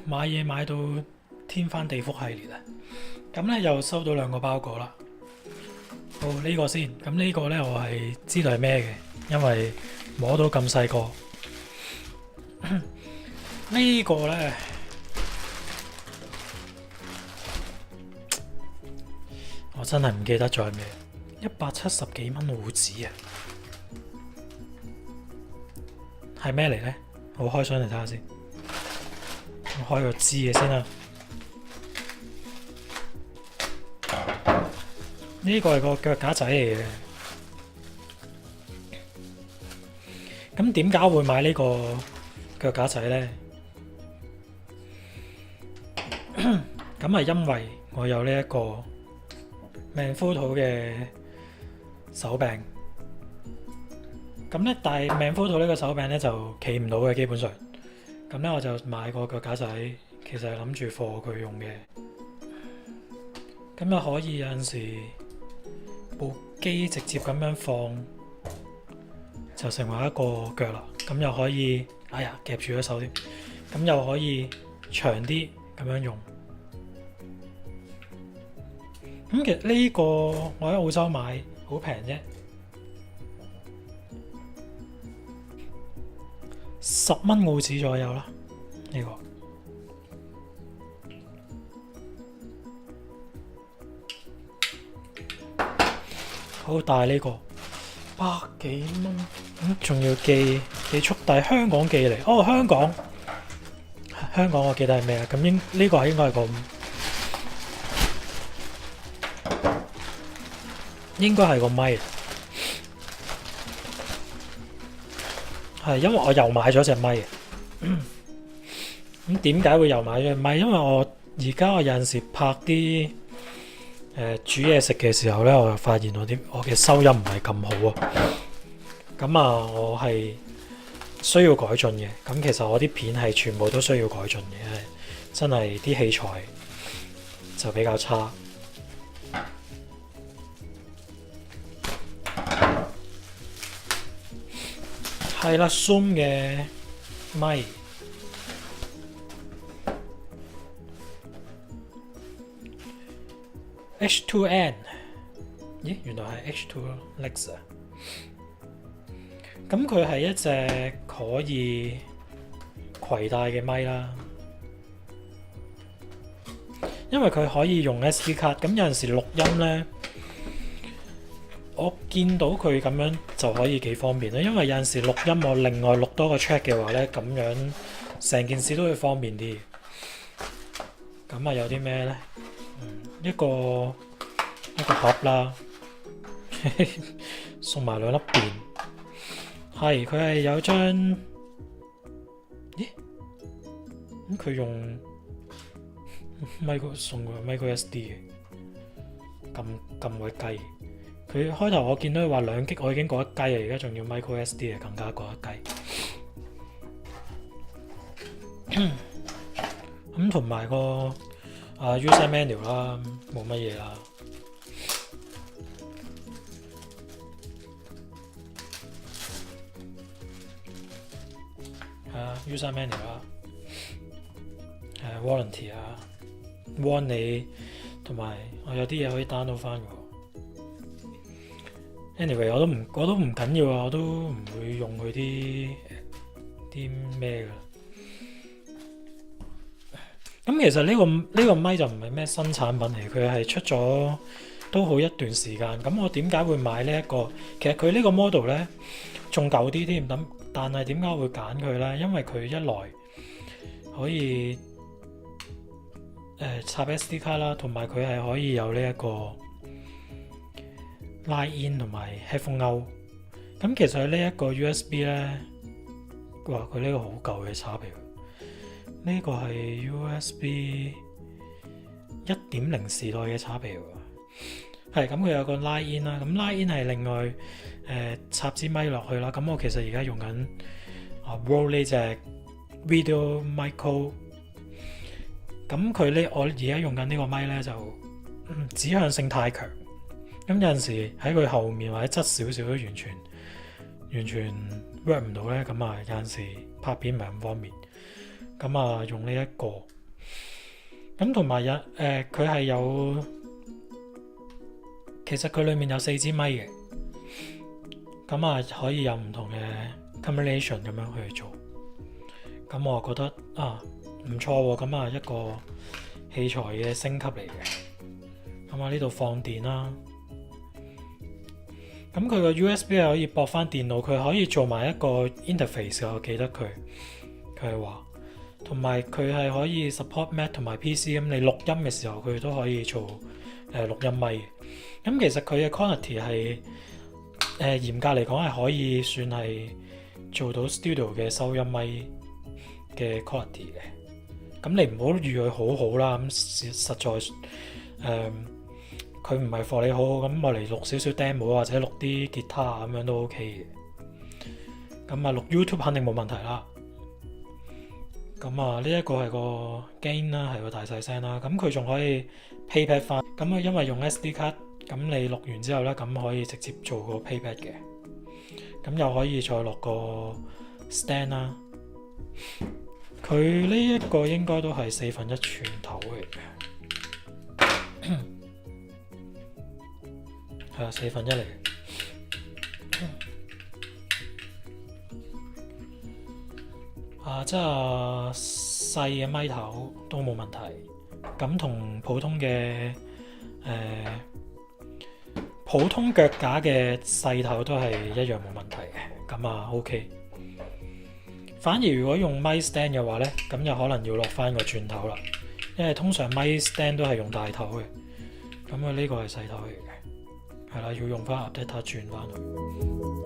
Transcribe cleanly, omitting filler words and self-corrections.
買嘢買到天翻地覆系列啊！咁咧又收到兩個包裹啦。好，呢個先，咁呢個咧我係知道係咩嘅，因為摸到咁細個。呢個咧我真係唔記得咗係咩，170幾蚊澳紙啊！係咩嚟咧？我開箱嚟睇下先，我開個支嘅先啦。呢個係個腳架仔嚟嘅。咁點解會買呢個腳架仔呢？咁係因為我有呢一個命夫土嘅手柄。咁咧，但係命夫土呢個手柄咧就企唔到嘅，基本上。咁咧我就買個腳架仔，其實係諗住貨佢用嘅。咁又可以有陣時部機直接咁樣放，就成為一個腳啦。咁又可以，哎呀夾住咗手添。咁又可以長啲咁樣用。咁其實呢個我喺澳洲買好平啫，10蚊澳紙左右啦。呢個好大，呢個100幾蚊，仲要寄速遞，香港寄嚟。哦，香港我記得係咩啊？咁呢個應該係個咪，係因為我又買咗隻咪。咁點解會又買咗隻咪？因為我有陣時拍啲煮嘢食嘅時候咧，我就發現我嘅收音唔係咁好啊。咁啊，我係需要改進嘅。咁其實我啲片係全部都需要改進嘅，真係啲器材就比較差。係啦，Zoom 嘅咪，H2N， 咦，原來係 H2 Lex 啊！咁佢係一隻可以攜帶嘅咪啦，因為佢可以用 SD 卡。咁有陣時錄音呢，我見到佢咁樣就可以幾方便啦。因為有陣時錄音我另外錄多個 track 嘅話呢，咁樣成件事都會方便啲。咁啊有啲咩呢？一個盒啦，送埋兩粒電。係，佢係有張，咦？咁佢用 送個 micro SD 嘅，咁鬼雞。佢開頭我見到佢話2G，我已經覺得雞啊！而家仲要 micro SD 啊，更加覺得雞。咁同埋個user manual 啦，冇乜嘢啦。user manual 啦，warranty 啊，warn 你，同埋我有啲嘢可以 download 翻嘅。Anyway，我都唔緊要啊，我都唔會用佢啲咩㗎。咁其實呢個咪就唔係咩新產品嚟，佢係出咗都好一段時間。咁我點解會買呢一個？其實佢呢個 model 咧仲舊啲添，但係點解會揀佢咧？因為佢一來可以插 SD 卡啦，同埋佢係可以有呢一個拉 in 同埋 headphone out。咁其實呢一個 USB 咧，哇！佢呢個好舊嘅插嚟。呢個係 USB 1.0時代嘅插鼻喎，係咁佢有個拉 in 啦，咁拉 in 係另外插支咪落去啦。咁我其實而家用緊Rode 呢隻 Video Micro，咁我而家用緊呢個咪咧就指向性太強，咁有陣時喺佢後面或者側少少都完全 work 唔到咧，咁啊有陣時拍片唔係咁方便。咁啊用呢一個，咁同埋佢係有，其實佢裡面有4支咪嘅，咁啊可以有唔同嘅 combination 咁樣去做，咁我覺得唔錯喎，咁啊一個器材嘅升級嚟嘅，咁啊呢度放電啦，咁佢個 USB 係可以駁翻電腦，佢可以做埋一個 interface， 我記得佢係話，同埋佢係可以 support Mac 同埋 PC， 咁你錄音嘅時候佢都可以做錄音咪嘅，咁其實佢嘅 quality 係嚴格嚟講係可以算係做到 studio 嘅收音咪嘅 quality 嘅，咁你唔好預佢好好啦，咁實在佢唔係 for 你好好，咁我嚟錄少少 demo 或者錄啲吉他咁樣都 OK 嘅，咁啊錄 YouTube 肯定冇問題啦。咁啊呢一個係個 gain 啦，係個大細聲啦，咁佢仲可以 playback 翻，咁啊因為用 SD 卡，咁你錄完之後咧，咁可以直接做個 playback 嘅，咁又可以再落個 stand 啦。佢呢一個應該都係1/4寸頭嚟嘅，係啊，1/4嚟嘅。即係細嘅咪頭都冇問題，咁同普通嘅普通腳架嘅細頭都係一樣冇問題嘅，咁啊 OK。反而如果用咪 stand 嘅話咧，咁就可能要落翻個轉頭啦，因為通常咪 stand 都係用大頭嘅，咁啊呢個係細頭嚟嘅，係啦，要用翻 adapter 轉翻去。